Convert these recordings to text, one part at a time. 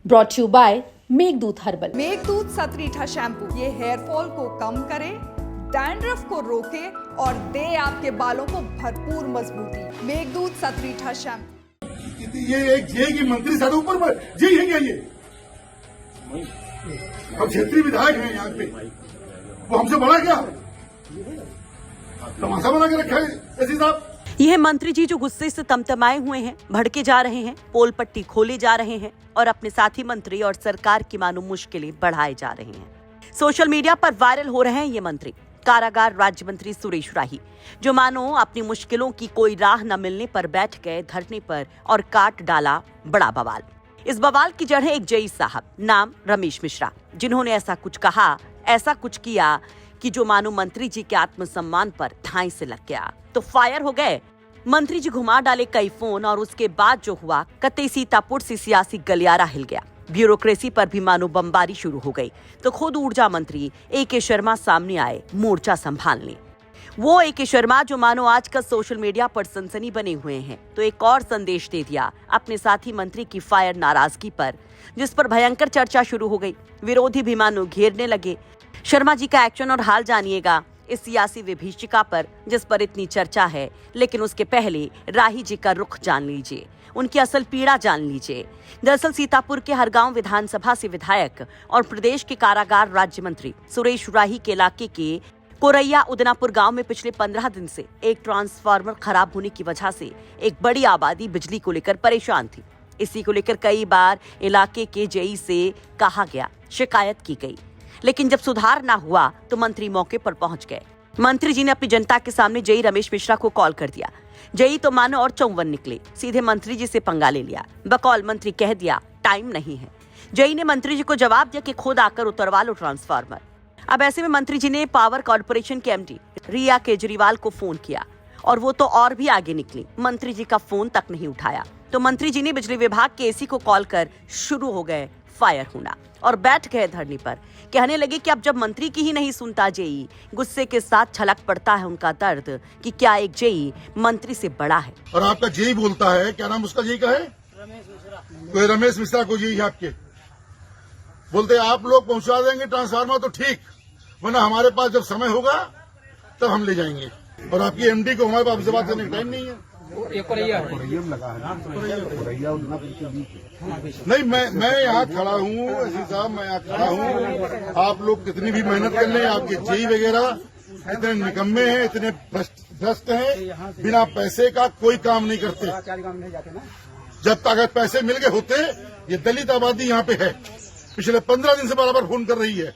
Brought you by Meghdoot herbal. Meghdoot Satritha shampoo ये hair fall को कम करे, डैंड्रफ को रोके और दे आपके बालों को भरपूर मजबूती। मेघदूत सतरीठा शैम्पू। ये एक जे की मंत्री सारे ऊपर जी है क्या ये? हम क्षेत्रीय विधायक हैं यहाँ पे, वो हमसे बड़ा क्या तमाशा बना के रखा है एसी साहब। यह मंत्री जी जो गुस्से से तमतमाए हुए हैं, भड़के जा रहे हैं, पोल पट्टी खोले जा रहे हैं और अपने साथी मंत्री और सरकार की मानो मुश्किलें बढ़ाए जा रहे हैं। सोशल मीडिया पर वायरल हो रहे हैं ये मंत्री। कारागार राज्य मंत्री सुरेश राही जो मानो अपनी मुश्किलों की कोई राह न मिलने पर बैठ गए धरने पर और काट डाला बड़ा बवाल। इस बवाल की जड़ है एक जेई साहब नाम रमेश मिश्रा, जिन्होंने ऐसा कुछ कहा, ऐसा कुछ किया कि जो मानो मंत्री जी के आत्मसम्मान पर ढाई से लग गया तो फायर हो गए। मंत्री जी घुमा डाले कई फोन और उसके बाद जो हुआ कतई सीतापुर से सियासी गलियारा हिल गया। ब्यूरोक्रेसी पर भी मानो बमबारी शुरू हो गई तो खुद ऊर्जा मंत्री ए.के. शर्मा सामने आए मोर्चा संभालने। वो ए.के. शर्मा जो मानो आजकल सोशल मीडिया पर सनसनी बने हुए हैं तो एक और संदेश दे दिया अपने साथी मंत्री की फायर नाराजगी पर, जिस पर भयंकर चर्चा शुरू हो गई। विरोधी भी मानो घेरने लगे। शर्मा जी का एक्शन और हाल जानिएगा इस सियासी विभीषिका पर जिस पर इतनी चर्चा है, लेकिन उसके पहले राही जी का रुख जान लीजिए, उनकी असल पीड़ा जान लीजिए। दरअसल सीतापुर के हरगांव विधानसभा से विधायक और प्रदेश के कारागार राज्य मंत्री सुरेश राही के इलाके के कोरैया उदनापुर गांव में पिछले 15 दिन से एक ट्रांसफार्मर खराब होने की वजह से एक बड़ी आबादी बिजली को लेकर परेशान थी। इसी को लेकर कई बार इलाके के जेई से कहा गया, शिकायत की गई, लेकिन जब सुधार ना हुआ तो मंत्री मौके पर पहुंच गए। मंत्री जी ने अपनी जनता के सामने जेई रमेश मिश्रा को कॉल कर दिया। जेई तो मानो और चौवन निकले, सीधे मंत्री जी से पंगा ले लिया। बकौल मंत्री कह दिया टाइम नहीं है। जेई ने मंत्री जी को जवाब दिया कि खुद आकर उतरवा लो ट्रांसफार्मर। अब ऐसे में मंत्री जी ने पावर कॉर्पोरेशन के एमडी रिया केजरीवाल को फोन किया और वो तो और भी आगे निकली, मंत्री जी का फोन तक नहीं उठाया तो मंत्री जी ने बिजली विभाग के एसी को कॉल कर शुरू हो गए फायर होना और बैठ गए धरने पर। कहने लगे कि अब जब मंत्री की ही नहीं सुनता जेई, गुस्से के साथ छलक पड़ता है उनका दर्द कि क्या एक जेई मंत्री से बड़ा है। और आपका जेई बोलता है, क्या नाम उसका जेई का है? कोई रमेश मिश्रा को जेई आपके बोलते आप लोग पहुंचा देंगे ट्रांसफार्मर तो ठीक, वरना हमारे पास जब समय होगा तब हम ले जाएंगे। और आपकी एमडी को हमारे पास बात करने का टाइम नहीं है। नहीं, मैं यहाँ खड़ा हूँ एसी साहब, मैं यहाँ खड़ा हूँ। आप लोग कितनी भी मेहनत कर लें, आपके जेई वगैरह इतने निकम्मे हैं, इतने भ्रष्ट हैं, बिना पैसे का कोई काम नहीं करते। जब तक अगर पैसे मिल गए होते, ये दलित आबादी यहाँ पे है, पिछले 15 दिन से बराबर फोन कर रही है।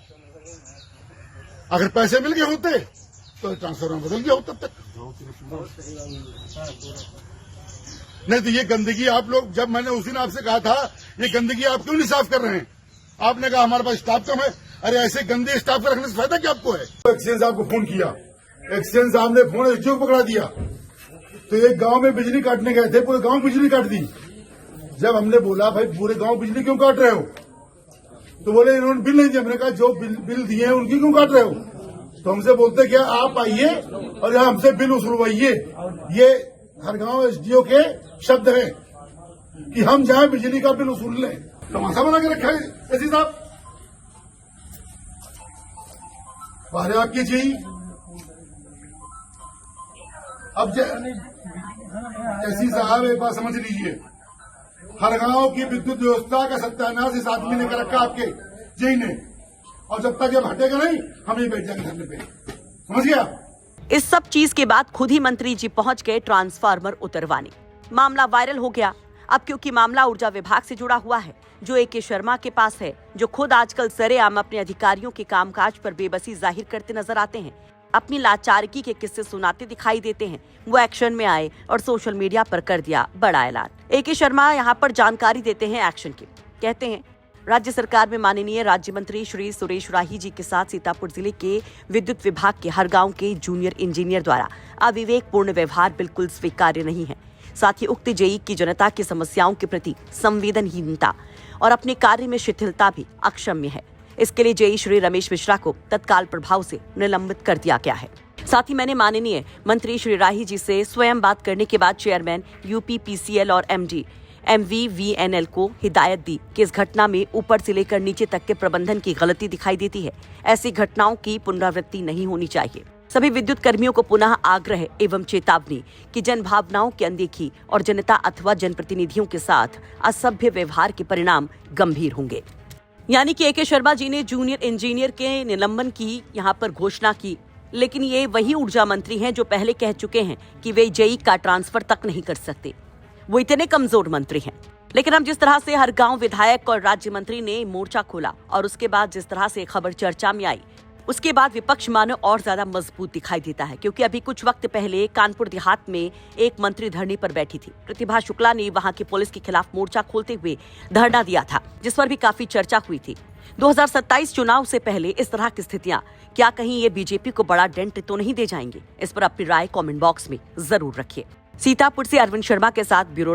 अगर पैसे मिल गए होते तो ट्रांसफार्मर बदल गया होता तब तक। नहीं तो ये गंदगी आप लोग, जब मैंने उस दिन आपसे कहा था ये गंदगी आप क्यों नहीं साफ कर रहे हैं, आपने कहा हमारे पास स्टाफ कम है। अरे ऐसे गंदे स्टाफ का रखने से फायदा क्या आपको है? एक्सचेंज साहब को फोन किया, एक्सचेंज साहब ने फोन जो पकड़ा दिया तो एक गांव में बिजली काटने गए थे, पूरे गांव बिजली काट दी। जब हमने बोला भाई पूरे गांव बिजली क्यों काट रहे हो, तो बोले इन्होंने बिल नहीं दिया। हमने कहा जो बिल दिए हैं उनकी क्यों काट रहे हो? तो हमसे बोलते क्या आप आइए और यहाँ हमसे बिल वसूलवाइए। ये हरगांव एसडीओ के शब्द हैं कि हम जाए बिजली का बिल वसूल लें। तमाशा बना के रखा है एसी साहब। बाहर आपकी जी अब एसी साहब एक बात समझ लीजिए, हरगांव की विद्युत व्यवस्था का सत्यानाश इस आदमी ने कर रखा आपके जेई ने, और जब तक जब हटेगा नहीं हम ही बैठ जाएंगे धरने पे। समझ गया? इस सब चीज के बाद खुद ही मंत्री जी पहुंच गए ट्रांसफार्मर उतरवाने। मामला वायरल हो गया। अब क्योंकि मामला ऊर्जा विभाग से जुड़ा हुआ है जो ए.के. शर्मा के पास है, जो खुद आजकल सरेआम अपने अधिकारियों के कामकाज पर बेबसी जाहिर करते नजर आते हैं, अपनी लाचारगी के किस्से सुनाते दिखाई देते हैं, वो एक्शन में आए और सोशल मीडिया पर कर दिया बड़ा ऐलान। ए.के. शर्मा यहाँ पर जानकारी देते हैं एक्शन की। कहते हैं राज्य सरकार में माननीय राज्य मंत्री श्री सुरेश राही जी के साथ सीतापुर जिले के विद्युत विभाग के हर गांव के जूनियर इंजीनियर द्वारा अविवेकपूर्ण व्यवहार बिल्कुल स्वीकार्य नहीं है। साथ ही उक्त जेई की जनता की समस्याओं के प्रति संवेदनहीनता और अपने कार्य में शिथिलता भी अक्षम्य है। इसके लिए जेई श्री रमेश मिश्रा को तत्काल प्रभाव से निलंबित कर दिया गया है। साथ ही मैंने माननीय मंत्री श्री राही जी से स्वयं बात करने के बाद चेयरमैन यूपीपीसीएल और एमडी MVVNL को हिदायत दी कि इस घटना में ऊपर से लेकर नीचे तक के प्रबंधन की गलती दिखाई देती है। ऐसी घटनाओं की पुनरावृत्ति नहीं होनी चाहिए। सभी विद्युत कर्मियों को पुनः आग्रह एवं चेतावनी कि जन भावनाओं की अनदेखी और जनता अथवा जनप्रतिनिधियों के साथ असभ्य व्यवहार के परिणाम गंभीर होंगे। यानी कि AK शर्मा जी ने जूनियर इंजीनियर के निलंबन की यहाँ पर घोषणा की, लेकिन ये वही ऊर्जा मंत्री हैं जो पहले कह चुके हैं कि वे जेई का ट्रांसफर तक नहीं कर सकते। वो इतने कमजोर मंत्री हैं। लेकिन अब जिस तरह से हर गांव विधायक और राज्य मंत्री ने मोर्चा खोला और उसके बाद जिस तरह से खबर चर्चा में आई, उसके बाद विपक्ष मानो और ज्यादा मजबूत दिखाई देता है, क्योंकि अभी कुछ वक्त पहले कानपुर देहात में एक मंत्री धरने पर बैठी थी। प्रतिभा शुक्ला ने वहां की पुलिस के खिलाफ मोर्चा खोलते हुए धरना दिया था, जिस पर भी काफी चर्चा हुई थी। 2027 चुनाव से पहले इस तरह की स्थितियां क्या कहीं ये बीजेपी को बड़ा डेंट तो नहीं दे जाएंगे? इस पर अपनी राय कमेंट बॉक्स में जरूर रखिए। सीतापुर से अरविंद शर्मा के साथ ब्यूरो